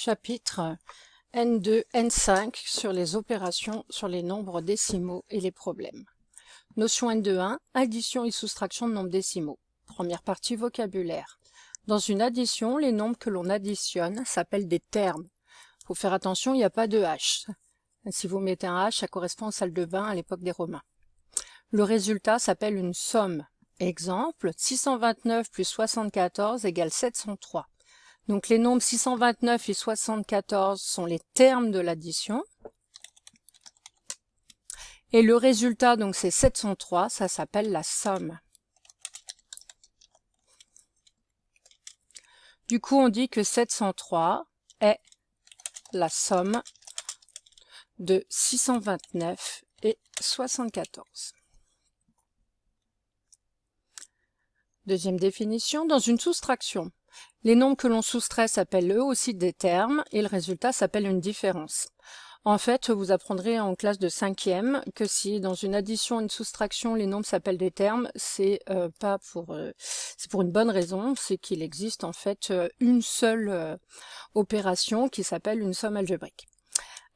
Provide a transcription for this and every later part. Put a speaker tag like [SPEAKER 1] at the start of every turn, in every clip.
[SPEAKER 1] Chapitre N2, N5 sur les opérations sur les nombres décimaux et les problèmes. Notion N2.1, addition et soustraction de nombres décimaux. Première partie, vocabulaire. Dans une addition, les nombres que l'on additionne s'appellent des termes. Il faut faire attention, il n'y a pas de H. Si vous mettez un H, ça correspond aux salles de bain à l'époque des Romains. Le résultat s'appelle une somme. Exemple, 629 plus 74 égale 703. Donc les nombres 629 et 74 sont les termes de l'addition. Et le résultat, donc c'est 703, ça s'appelle la somme. Du coup, on dit que 703 est la somme de 629 et 74. Deuxième définition, dans une soustraction, les nombres que l'on soustrait s'appellent eux aussi des termes et le résultat s'appelle une différence. En fait, vous apprendrez en classe de 5e que si dans une addition et une soustraction, les nombres s'appellent des termes, c'est c'est pour une bonne raison, c'est qu'il existe en fait une seule opération qui s'appelle une somme algébrique.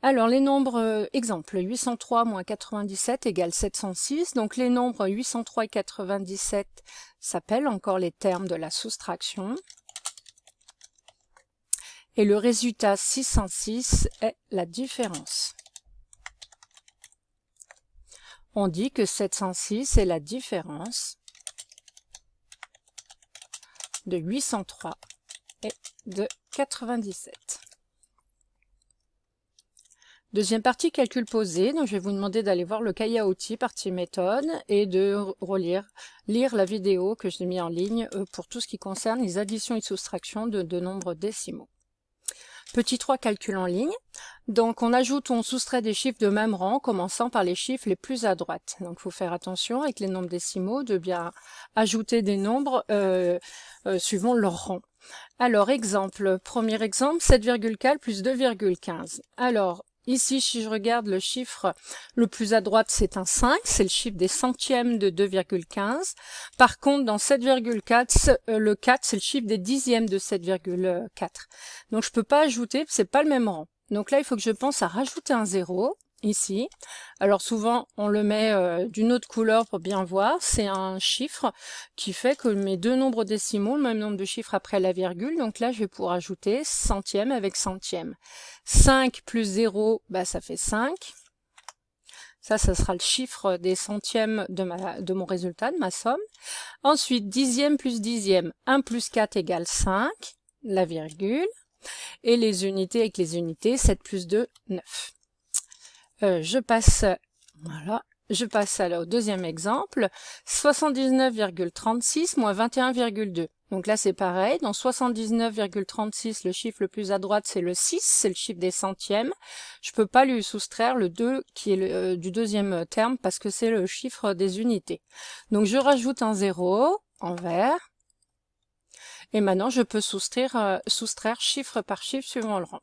[SPEAKER 1] Alors, les nombres, exemple, 803 moins 97 égale 706. Donc, les nombres 803 et 97 s'appellent encore les termes de la soustraction. Et le résultat 606 est la différence. On dit que 706 est la différence de 803 et de 97. Deuxième partie, calcul posé. Donc, je vais vous demander d'aller voir le cahier à outils, partie méthode, et de lire la vidéo que j'ai mis en ligne pour tout ce qui concerne les additions et soustractions de nombres décimaux. Petit 3, calcul en ligne. Donc, on ajoute ou on soustrait des chiffres de même rang, commençant par les chiffres les plus à droite. Donc, il faut faire attention avec les nombres décimaux de bien ajouter des nombres suivant leur rang. Alors, exemple, premier exemple, 7,4 plus 2,15. Alors, ici, si je regarde le chiffre le plus à droite, c'est un 5, c'est le chiffre des centièmes de 2,15. Par contre, dans 7,4, le 4, c'est le chiffre des dixièmes de 7,4. Donc, je peux pas ajouter, c'est pas le même rang. Donc là, il faut que je pense à rajouter un 0, ici. Alors souvent, on le met d'une autre couleur pour bien voir. C'est un chiffre qui fait que mes deux nombres décimaux, le même nombre de chiffres après la virgule. Donc là, je vais pouvoir ajouter centième avec centième. 5 plus 0, bah, ça fait 5. Ça sera le chiffre des centièmes de mon résultat, de ma somme. Ensuite, dixième plus dixième, 1 plus 4 égale 5, la virgule. Et les unités avec les unités, 7 plus 2, 9. Je passe alors au deuxième exemple, 79,36 moins 21,2. Donc là, c'est pareil. Dans 79,36, le chiffre le plus à droite, c'est le 6, c'est le chiffre des centièmes. Je peux pas lui soustraire le 2 qui est du deuxième terme parce que c'est le chiffre des unités. Donc, je rajoute un 0 en vert. Et maintenant, je peux soustraire chiffre par chiffre suivant le rang.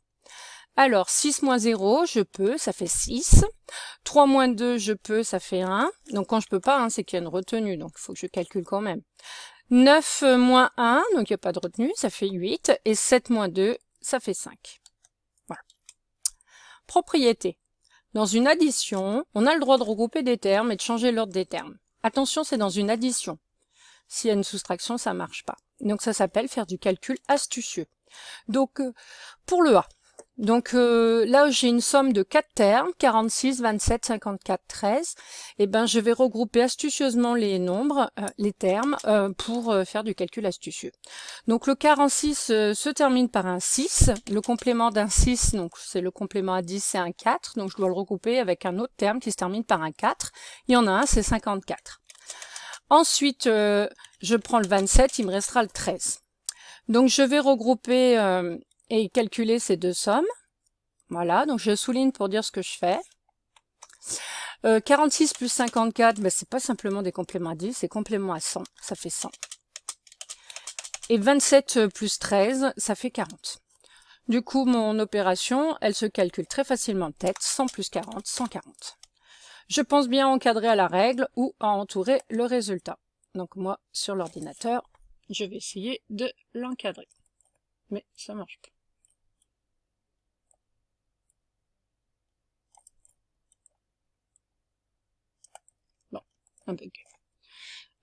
[SPEAKER 1] Alors, 6 moins 0, je peux, ça fait 6. 3 moins 2, je peux, ça fait 1. Donc, quand je peux pas, c'est qu'il y a une retenue, donc il faut que je calcule quand même. 9 moins 1, donc il n'y a pas de retenue, ça fait 8. Et 7 moins 2, ça fait 5. Voilà. Propriété. Dans une addition, on a le droit de regrouper des termes et de changer l'ordre des termes. Attention, c'est dans une addition. S'il y a une soustraction, ça marche pas. Donc, ça s'appelle faire du calcul astucieux. Donc, pour le A, donc là, j'ai une somme de 4 termes, 46, 27, 54, 13. Et ben, je vais regrouper astucieusement les nombres, les termes, pour faire du calcul astucieux. Donc, le 46 se termine par un 6. Le complément d'un 6, donc c'est le complément à 10, c'est un 4. Donc, je dois le regrouper avec un autre terme qui se termine par un 4. Il y en a un, c'est 54. Ensuite, je prends le 27, il me restera le 13. Donc, je vais regrouper et calculer ces deux sommes. Voilà, donc je souligne pour dire ce que je fais. 46 plus 54, ben, c'est pas simplement des compléments à 10, c'est complément à 100, ça fait 100. Et 27 plus 13, ça fait 40. Du coup, mon opération, elle se calcule très facilement de tête, 100 plus 40, 140. Je pense bien encadrer à la règle ou à entourer le résultat. Donc moi, sur l'ordinateur, je vais essayer de l'encadrer. Mais ça marche pas. un bug.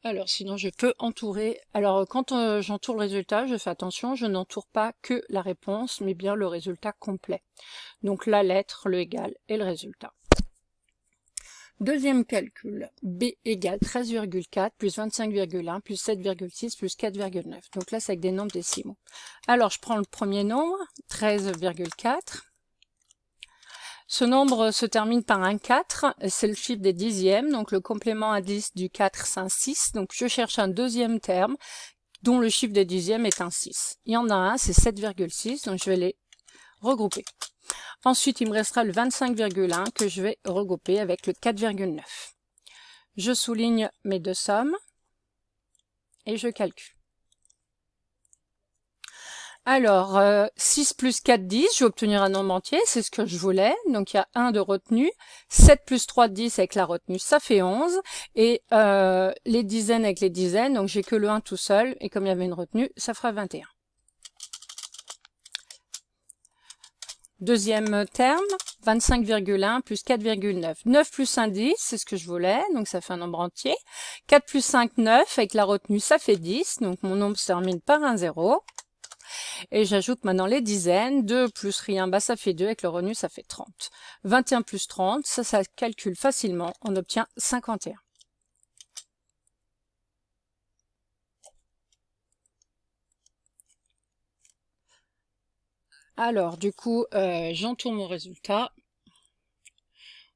[SPEAKER 1] Alors sinon je peux entourer, alors quand j'entoure le résultat, je fais attention, je n'entoure pas que la réponse, mais bien le résultat complet. Donc la lettre, le égal et le résultat. Deuxième calcul, B égale 13,4 plus 25,1 plus 7,6 plus 4,9. Donc là c'est avec des nombres décimaux. Alors je prends le premier nombre, 13,4. Ce nombre se termine par un 4, c'est le chiffre des dixièmes, donc le complément à 10 du 4 c'est un 6, donc je cherche un deuxième terme dont le chiffre des dixièmes est un 6. Il y en a un, c'est 7,6, donc je vais les regrouper. Ensuite, il me restera le 25,1 que je vais regrouper avec le 4,9. Je souligne mes deux sommes et je calcule. Alors, 6 plus 4, 10, je vais obtenir un nombre entier, c'est ce que je voulais. Donc, il y a 1 de retenue. 7 plus 3, 10 avec la retenue, ça fait 11. Et les dizaines avec les dizaines, donc j'ai que le 1 tout seul. Et comme il y avait une retenue, ça fera 21. Deuxième terme, 25,1 plus 4,9. 9 plus 1, 10, c'est ce que je voulais, donc ça fait un nombre entier. 4 plus 5, 9, avec la retenue, ça fait 10, donc mon nombre se termine par un 0. Et j'ajoute maintenant les dizaines. 2 plus rien, bah ça fait 2, avec le revenu, ça fait 30. 21 plus 30, ça calcule facilement, on obtient 51. Alors, du coup, j'entoure mon résultat,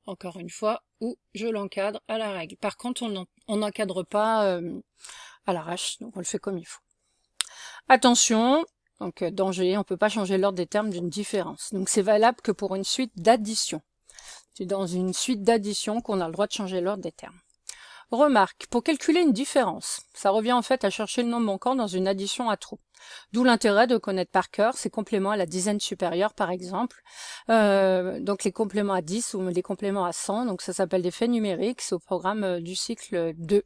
[SPEAKER 1] encore une fois, ou je l'encadre à la règle. Par contre, on n'encadre pas à l'arrache, donc on le fait comme il faut. Attention, donc danger, on ne peut pas changer l'ordre des termes d'une différence. Donc c'est valable que pour une suite d'addition. C'est dans une suite d'addition qu'on a le droit de changer l'ordre des termes. Remarque, pour calculer une différence, ça revient en fait à chercher le nombre manquant dans une addition à trous. D'où l'intérêt de connaître par cœur ces compléments à la dizaine supérieure par exemple. Donc les compléments à 10 ou les compléments à 100, donc ça s'appelle des faits numériques, c'est au programme du cycle 2.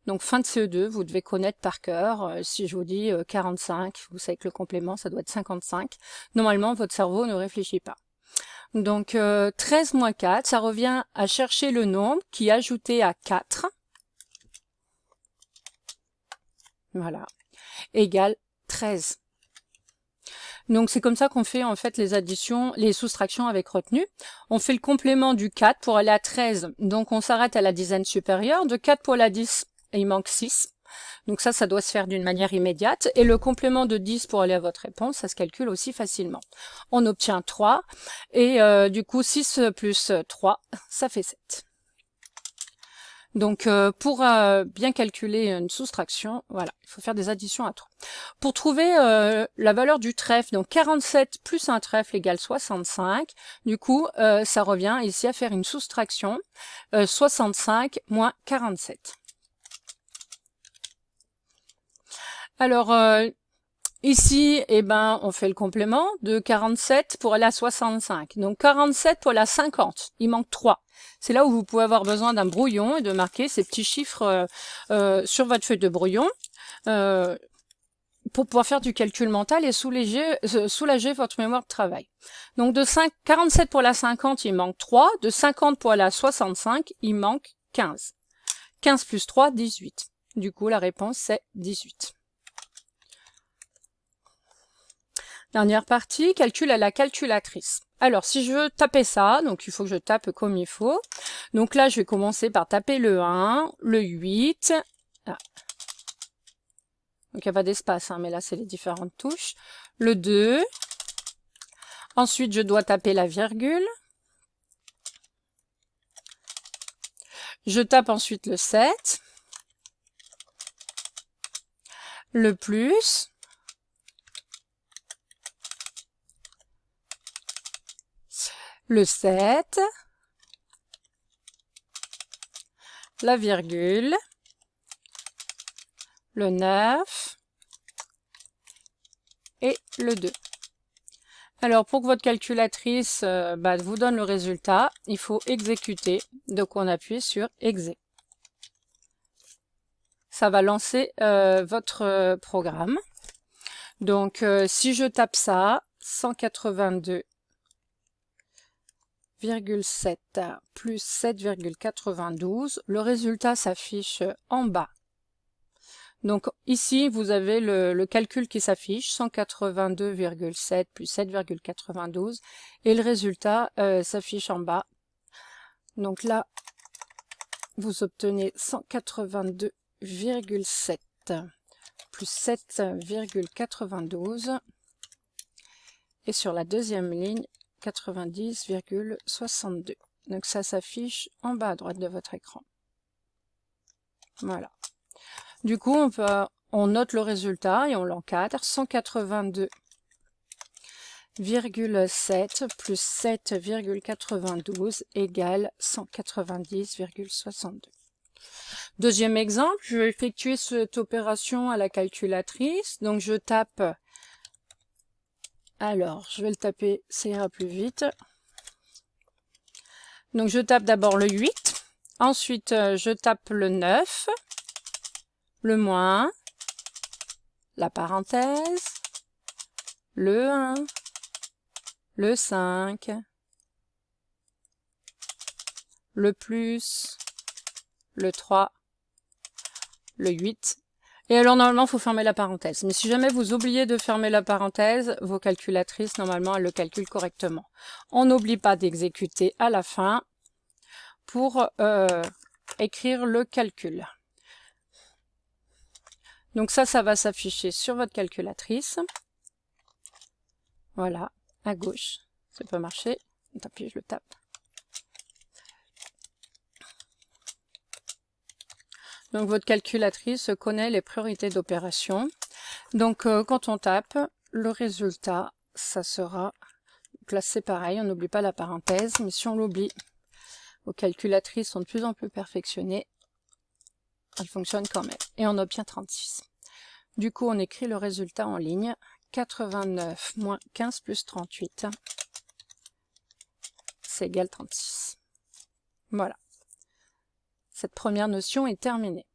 [SPEAKER 1] Donc fin de CE2, vous devez connaître par cœur. Si je vous dis 45, vous savez que le complément ça doit être 55. Normalement votre cerveau ne réfléchit pas. Donc 13 moins 4, ça revient à chercher le nombre qui est ajouté à 4. Voilà, égale 13. Donc c'est comme ça qu'on fait en fait les additions, les soustractions avec retenue. On fait le complément du 4 pour aller à 13. Donc on s'arrête à la dizaine supérieure. De 4 pour la 10, il manque 6. Donc ça doit se faire d'une manière immédiate. Et le complément de 10 pour aller à votre réponse, ça se calcule aussi facilement. On obtient 3. Et du coup, 6 plus 3, ça fait 7. Donc pour bien calculer une soustraction, voilà, il faut faire des additions à trous. Pour trouver la valeur du trèfle, donc 47 plus un trèfle égale 65, du coup ça revient ici à faire une soustraction, 65 moins 47. Alors ici, eh ben, on fait le complément de 47 pour aller à 65. Donc 47 pour aller à 50, il manque 3. C'est là où vous pouvez avoir besoin d'un brouillon et de marquer ces petits chiffres sur votre feuille de brouillon pour pouvoir faire du calcul mental et soulager votre mémoire de travail. Donc de 47 pour la 50, il manque 3. De 50 pour la 65, il manque 15. 15 plus 3, 18. Du coup, la réponse, c'est 18. Dernière partie, calcul à la calculatrice. Alors, si je veux taper ça, donc il faut que je tape comme il faut. Donc là, je vais commencer par taper le 1, le 8. Ah. Donc il n'y a pas d'espace, hein, mais là, c'est les différentes touches. Le 2. Ensuite, je dois taper la virgule. Je tape ensuite le 7. Le plus. Le 7, la virgule, le 9 et le 2. Alors pour que votre calculatrice vous donne le résultat, il faut exécuter, donc on appuie sur exé. Ça va lancer votre programme. Donc si je tape ça, 182 plus 7,92. Le résultat s'affiche en bas. Donc ici, vous avez le calcul qui s'affiche, 182,7 plus 7,92, et le résultat s'affiche en bas. Donc là, vous obtenez 182,7 plus 7,92, et sur la deuxième ligne, 90,62. Donc ça s'affiche en bas à droite de votre écran. Voilà. Du coup, on note le résultat et on l'encadre. 182,7 plus 7,92 égale 190,62. Deuxième exemple, je vais effectuer cette opération à la calculatrice. Donc je tape, alors je vais le taper, ça ira plus vite. Donc je tape d'abord le 8, ensuite je tape le 9, le moins, la parenthèse, le 1, le 5, le plus, le 3, le 8. Et alors normalement il faut fermer la parenthèse. Mais si jamais vous oubliez de fermer la parenthèse, vos calculatrices normalement elles le calculent correctement. On n'oublie pas d'exécuter à la fin pour écrire le calcul. Donc ça va s'afficher sur votre calculatrice. Voilà, à gauche. Ça peut marcher. Tant pis, je le tape. Donc votre calculatrice connaît les priorités d'opération. Donc quand on tape, le résultat, ça sera... Donc là c'est pareil, on n'oublie pas la parenthèse, mais si on l'oublie, vos calculatrices sont de plus en plus perfectionnées. Elles fonctionnent quand même. Et on obtient 36. Du coup, on écrit le résultat en ligne. 89 moins 15 plus 38, c'est égal 36. Voilà. Cette première notion est terminée.